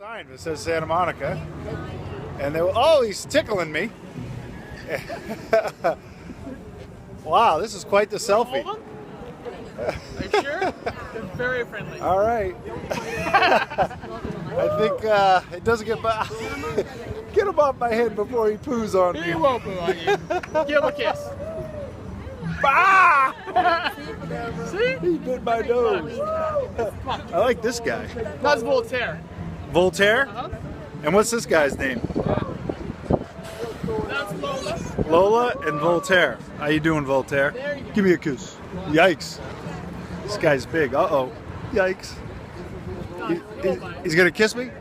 Sign that says Santa Monica, and they were, oh, he's tickling me. Wow, this is quite the selfie. Hold them? Are you sure? They're very friendly. All right. I think it doesn't get by. Get him off my head before he poos on me. He won't poo on you. Give him a kiss. Ah! See? He bit my nose. I like this guy. That's Voltaire. Voltaire? Uh-huh. And what's this guy's name? That's Lola. Lola and Voltaire. How you doing, Voltaire? There you go. Give me a kiss. Yikes. This guy's big. Uh-oh. Yikes. He's gonna kiss me?